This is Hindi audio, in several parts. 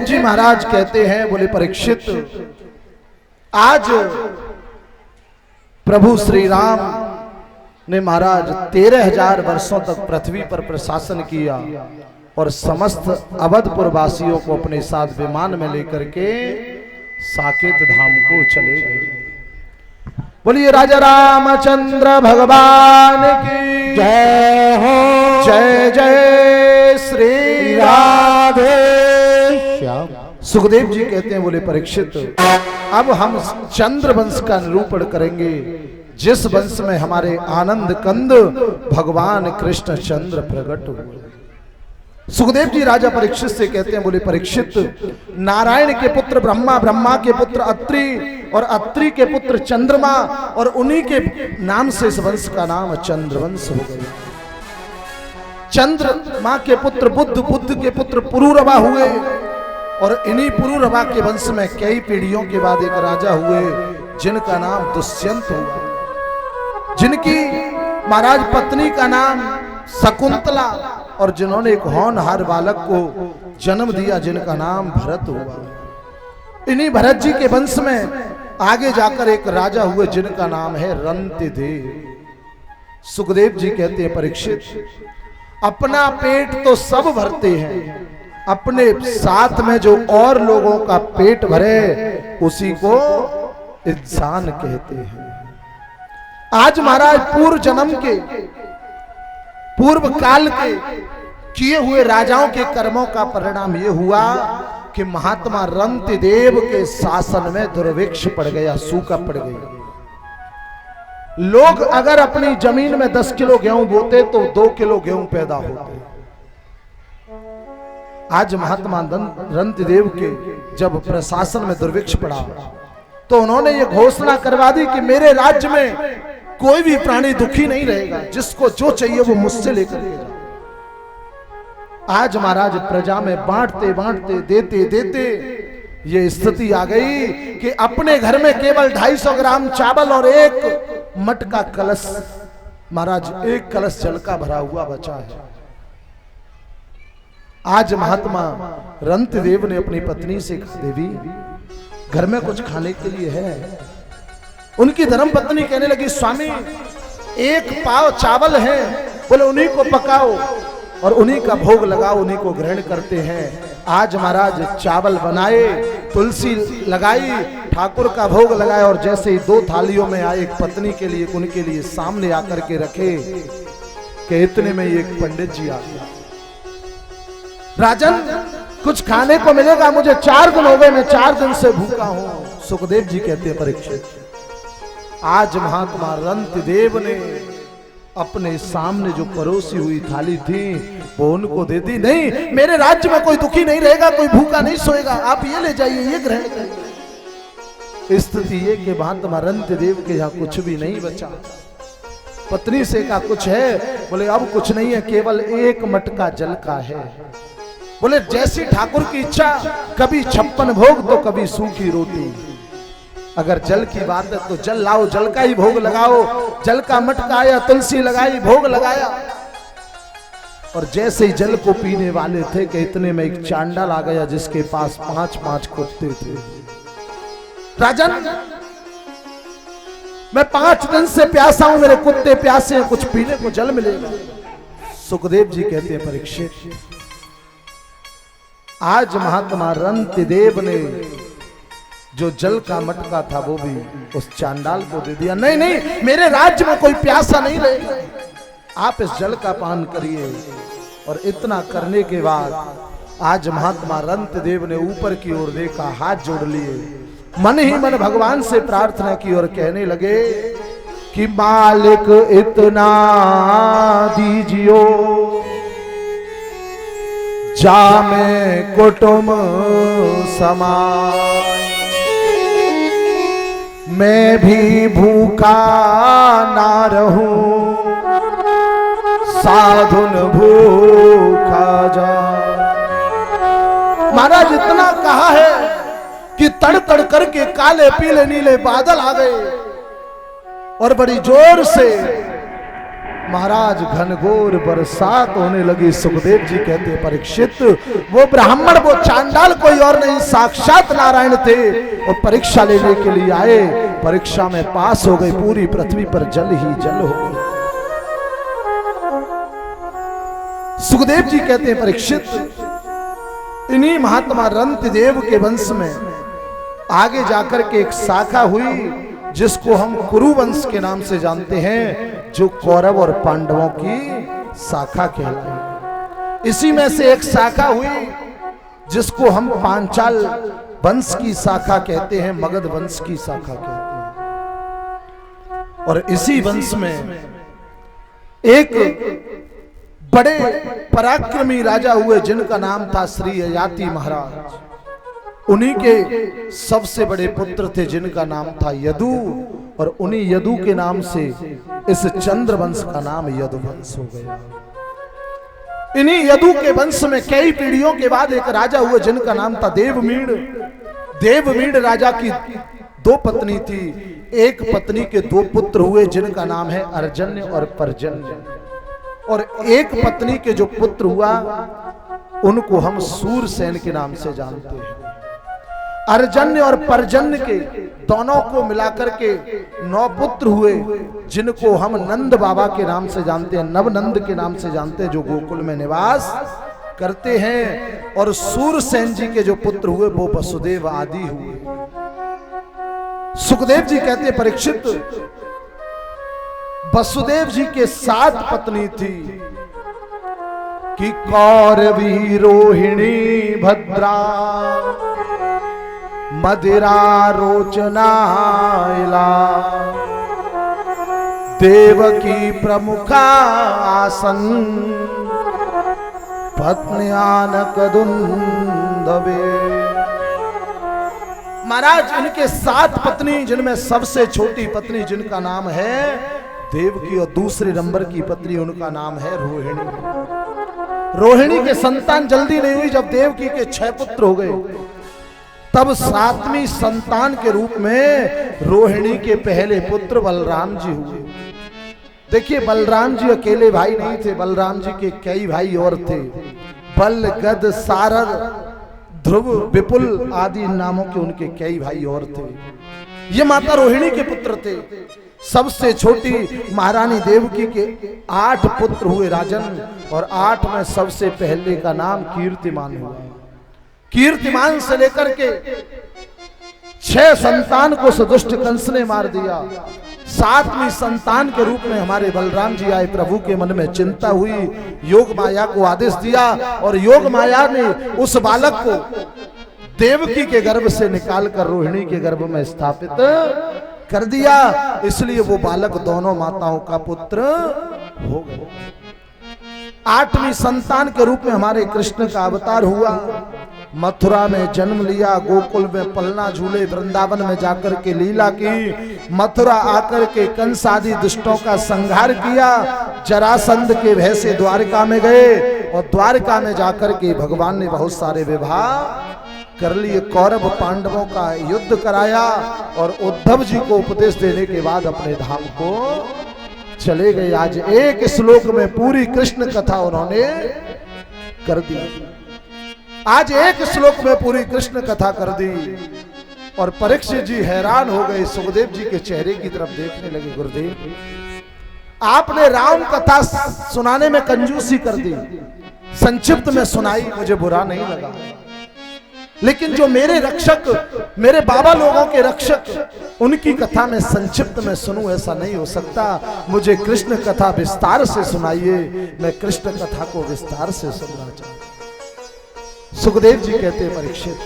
जी महाराज कहते हैं, बोले परीक्षित, आज प्रभु श्री राम ने महाराज 13,000 वर्षों तक पृथ्वी पर प्रशासन किया और समस्त अवधपुर वासियों को अपने साथ विमान में लेकर के साकेत धाम को चले गए। बोलिए राजा रामचंद्र भगवान की जय हो। जय जय श्री राधे श्याम। सुखदेव जी कहते हैं, बोले परीक्षित, अब हम चंद्र वंश का निरूपण करेंगे, जिस वंश में हमारे आनंद कंद भगवान कृष्ण चंद्र प्रकट हुए। सुखदेव जी राजा परीक्षित से कहते हैं, बोले परीक्षित, नारायण के पुत्र ब्रह्मा, ब्रह्मा के पुत्र अत्रि और अत्रि के पुत्र चंद्रमा, और उन्हीं के नाम से इस वंश का नाम चंद्रवंश हो गया। चंद्रमा के पुत्र बुद्ध, बुद्ध के पुत्र पुरुरवा हुए, और इन्हीं पुरुरवा के वंश में कई पीढ़ियों के बाद एक राजा हुए जिनका नाम दुष्यंत हुआ, जिनकी महाराज पत्नी का नाम शकुंतला, और जिन्होंने एक होनहार बालक को जन्म दिया जिनका नाम भरत हुआ। इन्हीं भरत जी के वंश में आगे जाकर एक राजा हुए जिनका नाम है रंतिदेव। सुखदेव जी कहते हैं, परीक्षित, अपना पेट तो सब भरते हैं, अपने साथ में जो और लोगों का पेट भरे उसी को इंसान कहते हैं। आज महाराज पूर्व जन्म के, पूर्व काल के किए हुए राजाओं के कर्मों का परिणाम यह हुआ कि महात्मा रंतिदेव के शासन में दुर्भिक्ष पड़ गया, सूखा पड़ गया। लोग अगर अपनी जमीन में 10 किलो गेहूं बोते तो 2 किलो गेहूं पैदा होते। आज महात्मा रंतिदेव के जब प्रशासन में दुर्भिक्ष पड़ा तो उन्होंने ये घोषणा करवा दी कि मेरे राज्य में कोई भी प्राणी दुखी नहीं रहेगा, जिसको जो चाहिए वो मुझसे लेकर के जाए। आज महाराज प्रजा में बांटते बांटते देते देते ये स्थिति आ गई कि अपने घर में केवल 250 ग्राम चावल और एक मटका कलश, महाराज एक कलश जल का भरा हुआ बचा है। आज महात्मा रंतिदेव ने अपनी पत्नी से कहा, देवी घर में कुछ खाने के लिए है? उनकी धर्म पत्नी कहने लगी, स्वामी 1 पाव चावल है, बोले उन्हीं को पकाओ और उन्हीं का भोग लगाओ, उन्हीं को ग्रहण करते हैं। आज महाराज चावल बनाए, तुलसी लगाई, ठाकुर का भोग लगाया, और जैसे ही 2 थालियों में आए, एक पत्नी के लिए, उनके लिए सामने आकर के रखे कि इतने में एक पंडित जी आ गया। राजन कुछ खाने को मिलेगा, मुझे 4 दिन हो गए, मैं 4 दिन से भूखा हूं। सुखदेव जी कहते हैं, परीक्षित, आज महात्मा रंतिदेव ने अपने सामने जो परोसी हुई थाली थी वो उनको दे दी। नहीं, मेरे राज्य में कोई दुखी नहीं रहेगा, कोई भूखा नहीं सोएगा, आप ये ले जाइए, ये ग्रहण करिए। स्थिति ये कि महात्मा रंतिदेव के यहाँ कुछ भी नहीं बचा। पत्नी से कहा, कुछ है? बोले अब कुछ नहीं है, केवल 1 मटका जल का है। बोले जैसी ठाकुर की इच्छा, कभी 56 भोग तो कभी सूखी रोटी। अगर जल की बात है तो जल लाओ, जल का ही भोग लगाओ। जल का मटका आया, तुलसी लगाई, भोग लगाया, और जैसे ही जल को पीने वाले थे कि इतने में एक चांडाल आ गया जिसके पास 5-5 कुत्ते थे। राजन, मैं 5 दिन से प्यासा हूं, मेरे कुत्ते प्यासे हैं, कुछ पीने को जल मिलेगा। सुखदेव जी कहते हैं, परीक्षित, आज महात्मा रंतिदेव ने जो जल का मटका था वो भी उस चांडाल को दे दिया। नहीं नहीं, मेरे राज्य में कोई प्यासा नहीं रहेगा, आप इस जल का पान करिए। और इतना करने के बाद आज महात्मा रंतिदेव ने ऊपर की ओर देखा, हाथ जोड़ लिए, मन ही मन भगवान से प्रार्थना की और कहने लगे कि मालिक इतना दीजियो, जामे कुटुंब समाज, मैं भी भूखा ना रहूं, साधुन भूखा जा। महाराज इतना कहा है कि तड़ तड़ करके काले पीले नीले बादल आ गए और बड़ी जोर से महाराज घनघोर बरसात होने लगी। सुखदेव जी कहते हैं परीक्षित, वो ब्राह्मण वो चांडाल कोई और नहीं, साक्षात नारायण थे। और परीक्षा लेने के लिए आए, परीक्षा में पास हो गए, पूरी पृथ्वी पर जल ही जल हो गए। सुखदेव जी कहते हैं परीक्षित, इन्हीं महात्मा रंतिदेव के वंश में आगे जाकर के एक शाखा हुई जिसको हम कुरु वंश के नाम से जानते हैं, जो कौरव और पांडवों की शाखा कहलाई। इसी में से एक शाखा हुई जिसको हम पांचाल वंश की शाखा कहते हैं, मगध वंश की शाखा कहते हैं। और इसी वंश में एक बड़े पराक्रमी राजा हुए जिनका नाम था श्री ययाति महाराज। उन्हीं के सबसे बड़े पुत्र थे जिनका नाम था यदु, और उन्हीं यदु के नाम से इस चंद्र वंश का नाम यदुवंश हो गया। इन्हीं यदु के वंश में कई पीढ़ियों के बाद एक राजा हुए जिनका नाम था देवमीड़। देवमीड़ राजा की दो पत्नी थी, एक पत्नी के दो पुत्र हुए जिनका नाम है अर्जन्य और पर्जन्य। और एक पत्नी के जो पुत्र हुआ उनको हम सूरसेन के नाम से जानते हैं। अर्जन्य और पर्जन्य के दोनों को मिलाकर के 9 पुत्र हुए जिनको हम नंद बाबा के नाम से जानते हैं, नवनंद के नाम से जानते हैं, जो गोकुल में निवास करते हैं। और सूरसेन जी के जो पुत्र हुए वो वसुदेव आदि हुए। सुखदेव जी कहते हैं परीक्षित, वसुदेव जी के 7 पत्नी थी कि कौरवी रोहिणी भद्रा मदिरा रोचना देवकी प्रमुखा आसन पत्न्यान कदुंदवे। महाराज इनके 7 पत्नी, जिनमें सबसे छोटी पत्नी जिनका नाम है देवकी और दूसरे नंबर की पत्नी उनका नाम है रोहिणी। रोहिणी के संतान जल्दी नहीं हुई। जब देवकी के 6 पुत्र हो गए तब 7वीं संतान के रूप में रोहिणी के पहले पुत्र बलराम जी हुए। देखिए बलराम जी अकेले भाई नहीं थे, बलराम जी के कई भाई और थे। बल, गद, सारद, ध्रुव, विपुल आदि नामों के उनके कई भाई और थे। ये माता रोहिणी के पुत्र थे। सबसे छोटी महारानी देवकी के 8 पुत्र हुए राजन, और 8 में सबसे पहले का नाम कीर्तिमान हुआ। कीर्तिमान से लेकर के 6 संतान को सदुष्ट कंस ने मार दिया। 7वीं संतान के रूप में हमारे बलराम जी आए। प्रभु के मन में चिंता हुई, योग माया को आदेश दिया और योग माया ने उस बालक को देवकी के गर्भ से निकालकर रोहिणी के गर्भ में स्थापित कर दिया। इसलिए वो बालक दोनों माताओं का पुत्र हो गया। 8वीं संतान के रूप में हमारे कृष्ण का अवतार हुआ। मथुरा में जन्म लिया, गोकुल में पलना झूले, वृंदावन में जाकर के लीला की, मथुरा आकर के कंस आदि दुष्टों का संहार किया, जरासंध के भय से द्वारका में गए और द्वारका में जाकर के भगवान ने बहुत सारे विवाह कर लिए, कौरव पांडवों का युद्ध कराया और उद्धव जी को उपदेश देने के बाद अपने धाम को चले गए। आज एक श्लोक में पूरी कृष्ण कथा उन्होंने कर दी। आज एक श्लोक में पूरी कृष्ण कथा कर दी और परीक्षित जी हैरान हो गए। सुखदेव जी के चेहरे की तरफ देखने लगे। गुरुदेव, आपने राम कथा सुनाने में कंजूसी कर दी, संक्षिप्त में सुनाई, मुझे बुरा नहीं लगा, लेकिन जो मेरे रक्षक, मेरे बाबा लोगों के रक्षक, उनकी कथा में संक्षिप्त में सुनूं, ऐसा नहीं हो सकता। मुझे कृष्ण कथा विस्तार से सुनाइए, मैं कृष्ण कथा को विस्तार से सुनना चाहता हूं। सुखदेव जी कहते हैं परीक्षित,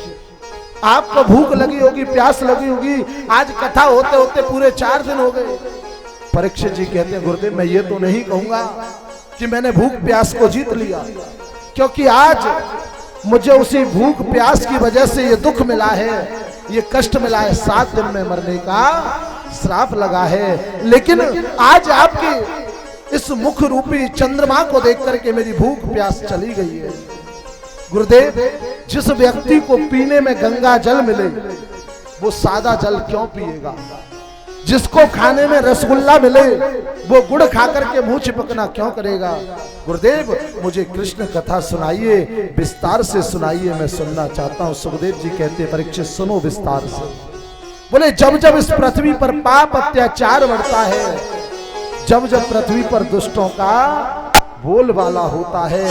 आपको भूख लगी होगी, प्यास लगी होगी, आज कथा होते होते पूरे 4 दिन हो गए। परीक्षित जी कहते हैं गुरुदेव, मैं ये तो नहीं कहूंगा कि मैंने भूख प्यास को जीत लिया, क्योंकि आज मुझे उसी भूख प्यास की वजह से ये दुख मिला है, ये कष्ट मिला है, 7 दिन में मरने का श्राप लगा है। लेकिन आज आपकी इस मुख रूपी चंद्रमा को देख करके मेरी भूख प्यास चली गई है। गुरुदेव, जिस व्यक्ति को पीने में गंगा जल मिले वो सादा जल क्यों पिएगा? जिसको खाने में रसगुल्ला मिले वो गुड़ खाकर के मुंह चिपकना क्यों करेगा। गुरुदेव मुझे कृष्ण कथा सुनाइए, विस्तार से सुनाइए, मैं सुनना चाहता हूं। सुखदेव जी कहते परीक्षित सुनो विस्तार से। बोले जब जब इस पृथ्वी पर पाप अत्याचार बढ़ता है, जब जब पृथ्वी पर दुष्टों का बोलबाला होता है,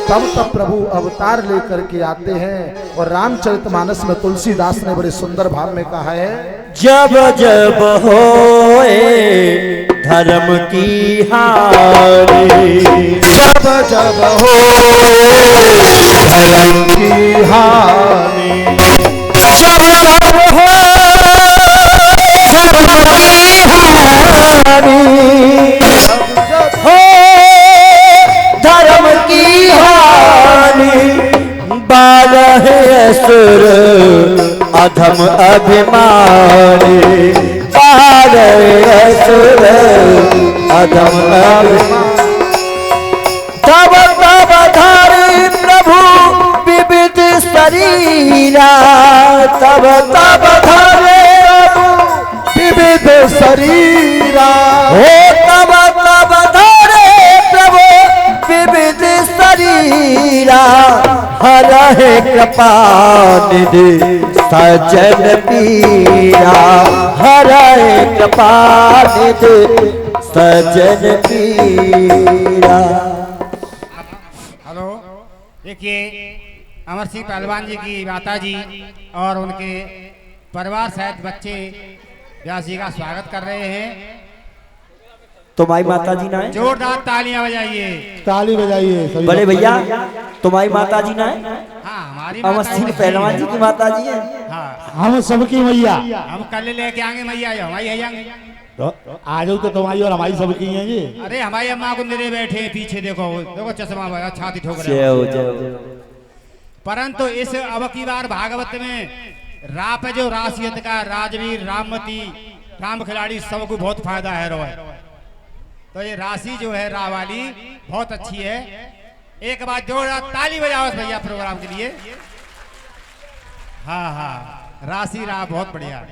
तब तब प्रभु अवतार लेकर के आते हैं। और रामचरितमानस में तुलसीदास ने बड़े सुंदर भाव में कहा है, जब जब होए धर्म की हानि, जब जब होए धर्म की हानि, जब जब होए धर्म की हानि, बारह असुर अधम अभिमानी, बारह असुर अधम अभिमानी, तब तब धारी प्रभु विविध शरीरा, तब तब धारे विविध शरीरा, हो तब तब धारे प्रभु विविध शरीरा, हरहे कृपा निधि सजन पीरा, हरहे कृपा निधि सजन पीरा। हेलो, देखिए अमर सिंह पहलवान जी की माता जी और उनके परिवार सहित बच्चे व्यास जी का स्वागत कर रहे हैं। तुम्हारी माता जी ना है, जोरदार तालियां बजाइए। ताली बजाइए सभी बड़े भैया तुम्हारी माता जी ना है, हाँ हमारी अमर माता सिंह जी। पहलवान जी की माता जी है। हाँ हम सबकी मैया। हम कल लेके आएंगे मैया, हमारी आएंगे। तो आज तो तुम्हारी और हमारी सबकी हैं जी। अरे हमारी अम्मा को मेरे बैठे हैं पीछे, देखो देखो चश्मा बजा, छाती ठोक रहे जय हैं। हो, जय हो। परंतु इस अब की बार भागवत में राप जो राशियत का राजवीर राममती राम खिलाड़ी सबको बहुत फायदा है रोए। तो ये राशि जो है रा वाली बहुत अच्छी है। एक बार जोरदार ताली बजाओ इस भैया प्रोग्राम के लिए। हाँ हाँ राशि रा बहुत बढ़िया।